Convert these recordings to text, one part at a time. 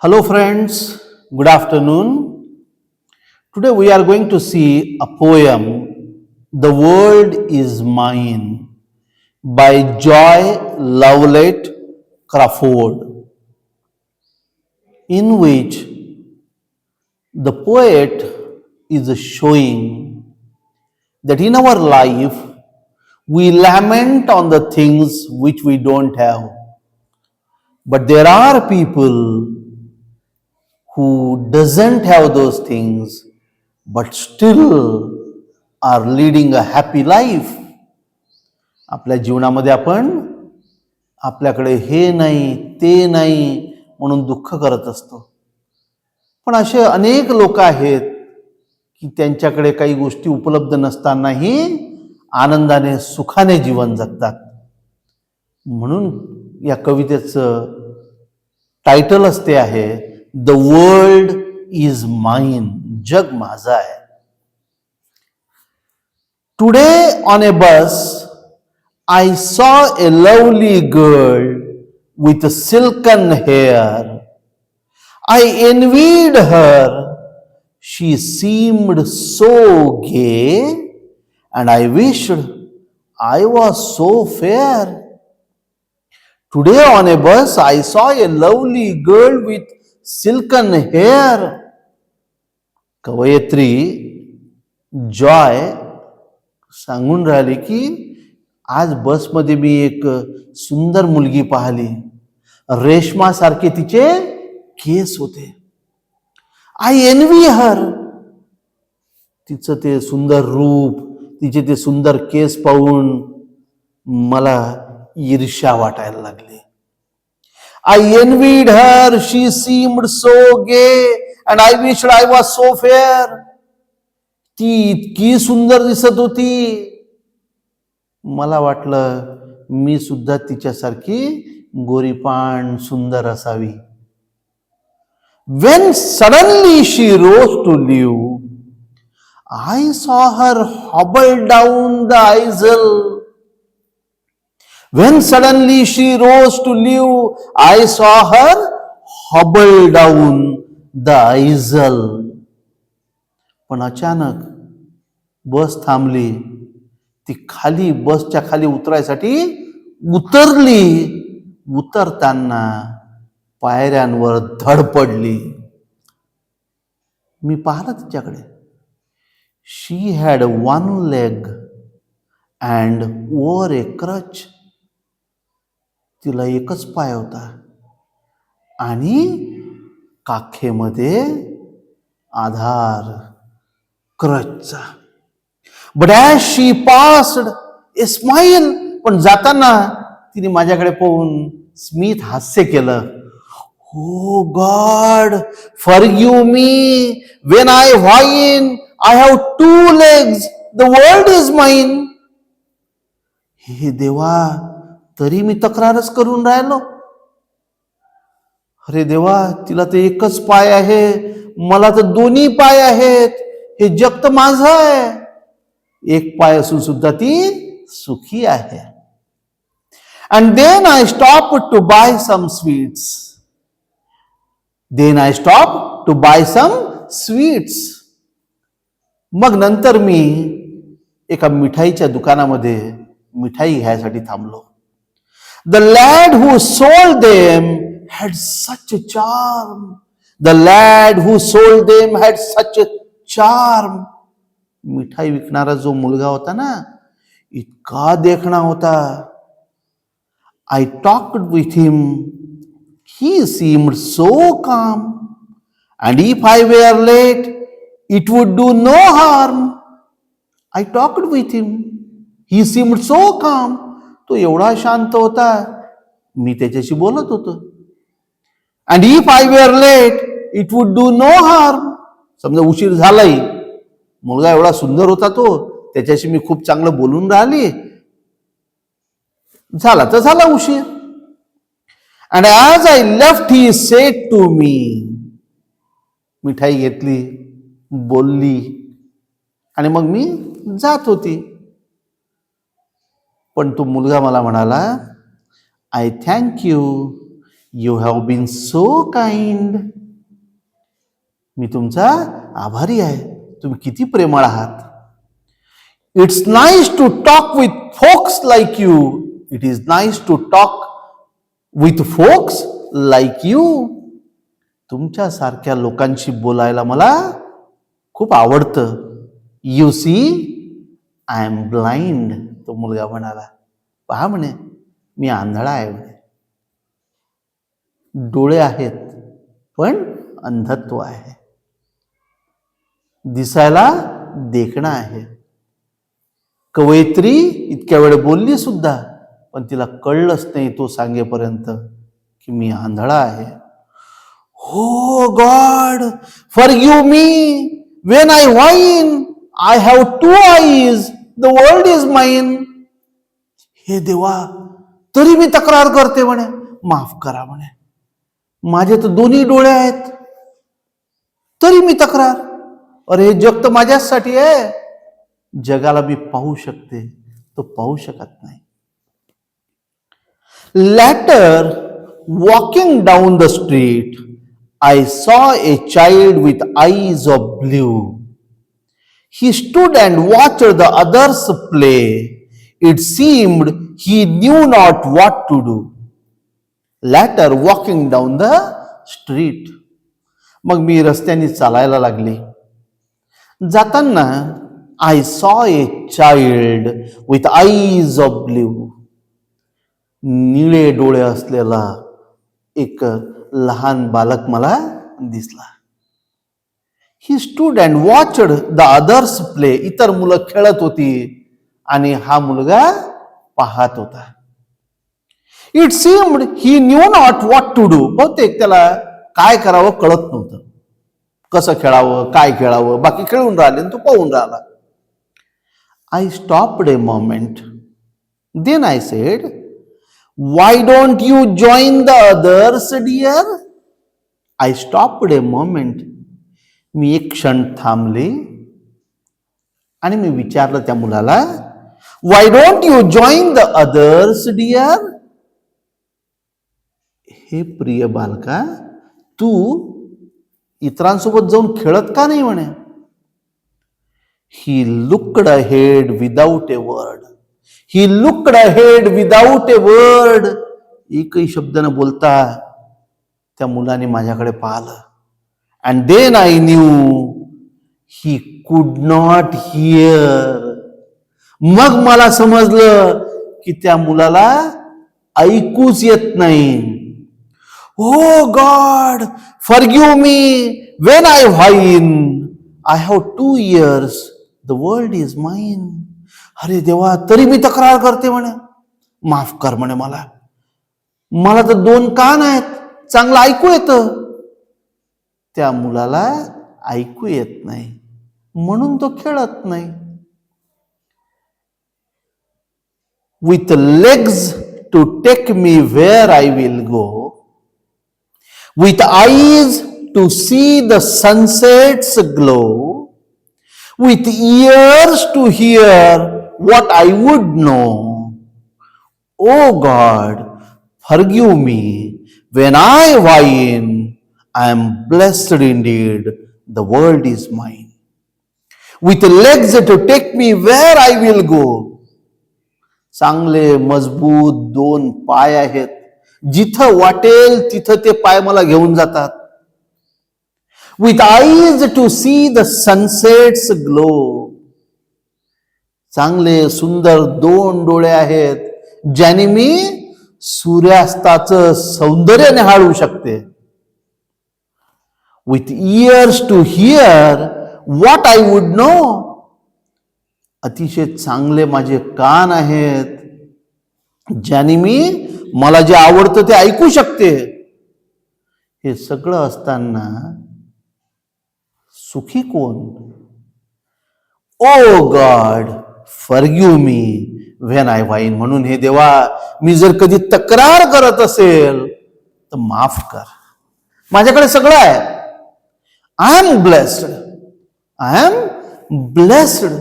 Hello, friends. Good afternoon. Today we are going to see a poem, The World is Mine, by Joy Lovelet Crawford, in which the poet is showing that in our life we lament on the things which we don't have. But there are people who doesn't have those things but still are leading a happy life. आपल्या जीवनामध्ये आपण आपल्याकडे हे नाही ते नाही म्हणून दुःख करत असतो. पण असे अनेक लोक आहेत की त्यांच्याकडे काही गोष्टी उपलब्ध नसतानाही आनंदाने सुखाने जीवन जगतात. म्हणून या कवितेचं टायटलच ते आहे, द वर्ल्ड इज माइन, जग माझं आहे. Today on a bus, I saw a lovely girl with silken hair. I envied her. She seemed so gay, and I wished I was so fair. Today on a bus, I saw a lovely girl with silken hair. कवयित्री Joy सांगून राहिली की आज बसमध्ये मी एक सुंदर मुलगी पाहिली. रेशमासारखे तिचे केस होते. आय एनवी हर. तिचं ते सुंदर रूप, तिचे ते सुंदर केस पाहून मला ईर्ष्या वाटायला लागली. I envied her. She seemed so gay and I wished I was so fair. ती इतकी सुंदर दिसत होती, मला वाटलं मी सुद्धा तिच्यासारखी गोरीपान सुंदर असावी. When suddenly she rose to leave, I saw her hobble down the aisle. When suddenly she rose to leave, I saw her hobble down the aisle. पण अचानक बस थांबली. ती खाली बसच्या खाली उतरायसाठी उतरली. उतरताना पायऱ्यांवर धड पडली. मी पाहिलं तिच्याकडे. She had one leg and over a crutch. तिला एकच पाय होता आणि काखेमध्ये आधार क्रचचा. But as she passed a smile. पण जाताना तिने माझ्याकडे पाहून स्मित हास्य केलं. Oh God, forgive me when I whine I have two legs, the world is mine. हे देवा, तरी मी तक्रारच करून राहिलो. अरे देवा, तिला तर एकच पाय आहे, मला तर दोन्ही पाय आहेत. हे जग तर माझं आहे. एक पाय असून सुद्धा ती सुखी आहे. And then I stopped to buy some sweets. मग नंतर मी एका मिठाईच्या दुकानामध्ये मिठाई घ्यायसाठी थांबलो. The lad who sold them had such a charm. मिठाई विकणारा जो मुलगा होता ना, इतका देखणा होता. I talked with him. He seemed so calm. And if I were late, it would do no harm. I talked with him. He seemed so calm. तो एवढा शांत होता. मी त्याच्याशी बोलत होतो. And if I were late, it would do no harm. समजा उशीर झालाही, मुलगा एवढा सुंदर होता तो, त्याच्याशी मी खूप चांगलं बोलून राहिली. झाला तर झाला उशीर. And as I left, he said to me. मिठाई घेतली, बोलली आणि मग मी जात होती. पण तो मुलगा मला म्हणाला, I thank you you have been so kind. मी तुमचा आभारी आहे. तुम्ही किती प्रेमळ आहात. It's nice to talk with folks like you. It is nice to talk with folks like you. तुमच्यासारख्या लोकांशी बोलायला मला खूप आवडतं. You see I am blind. तो मुलगा म्हणाला, पहा म्हणे मी आंधळा आहे म्हणे. डोळे आहेत पण अंधत्व आहे. दिसायला देखणं आहे. कवयित्री इतक्या वेळ बोलली सुद्धा, पण तिला कळलंच नाही तो सांगेपर्यंत की मी आंधळा आहे. हो God, forgive me. When I whine, I have two eyes. The world is mine. हे देवा, तरी मी तक्रार करते म्हणे. माफ करा म्हणे. माझे तर दोन्ही डोळे आहेत, तरी मी तक्रार. अरे हे जग तर माझ्यासाठी आहे. जगाला मी पाहू शकते, तो पाहू शकत नाही. Later, walking down the street, I saw a child with eyes of blue. He stood and watched the others play. It seemed he knew not what to do. Later, walking down the street. मग मी रस्त्याने चालायला लागली. जाताना I saw a child with eyes of blue. निळे डोळे असलेला एक लहान बालक मला दिसला. He stood and watched the others play. इतर मुलं खेळत होती आणि हा मुलगा पाहत होता. It seemed he knew not what to do. बहुतेक त्याला काय करावं कळत नव्हतं. कसं खेळावं, काय खेळावं. बाकी खेळून राहिले आणि तो पाहून राहिला. I stopped a moment. Then I said, why don't you join the others, dear? I stopped a moment. मी एक क्षण थांबले आणि मी विचारलं त्या मुलाला, why don't you join the others, dear? हे प्रिय बालका, तू इतरांसोबत जाऊन खेळत का नाही म्हणे. He looked ahead without a word. He looked ahead without a word. एकही शब्द न बोलता त्या मुलाने माझ्याकडे पाहिलं. And then I knew he could not hear. मग मला समजलं की त्या मुलाला ऐकूच येत नाही. Oh God, forgive me when I whine. I have 2 ears. The world is mine. अरे देवा, तरी मी तक्रार करते म्हणे. माफ कर म्हणे मला. मला तर 2 कान आहेत, चांगलं ऐकू येतं. त्या मुलाला ऐकू येत नाही म्हणून तो खेळत नाही. With legs to take me where I will go. With eyes to see the sunsets glow. With ears to hear what I would know. Oh God, forgive me when I whine. I am blessed indeed. The world is mine. With legs to take me where I will go. चांगले मजबूत 2 पाय आहेत. जिथं वाटेल तिथं ते पाय मला घेऊन जातात. With eyes to see the sunsets glow. चांगले सुंदर 2 डोळे आहेत, ज्याने मी सूर्यास्ताचं सौंदर्य निहाळू शकते. With ears to hear what I would know. अतिशय चांगले माझे कान आहेत, ज्याने मी मला जे आवडतं ते ऐकू शकते. हे सगळं असताना सुखी कोण. Oh God, forgive me when I whine. म्हणून हे देवा, मी जर कधी तक्रार करत असेल तर माफ कर. माझ्याकडे सगळं आहे. I am blessed. I am blessed.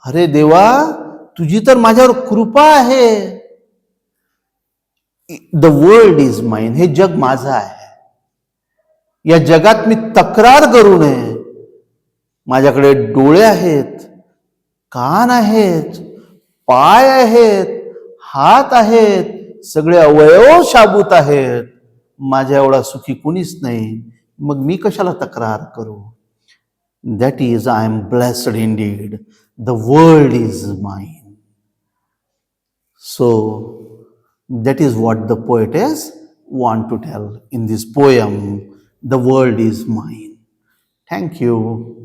अरे देवा, तुझी तर माझ्यावर कृपा आहे. द वर्ल्ड इज माइन, हे जग माझं आहे. या जगात मी तक्रार करू नये. माझ्याकडे डोळे आहेत, कान आहेत, पाय आहेत, हात आहेत, सगळे अवयव शाबूत आहेत. माझ्या एवढा सुखी कुणीच नाही. मग मी कशाला तक्रार करू? That is I am blessed Indeed. The world is mine. So that is what the poetess want to tell in this poem. The world is mine. Thank you.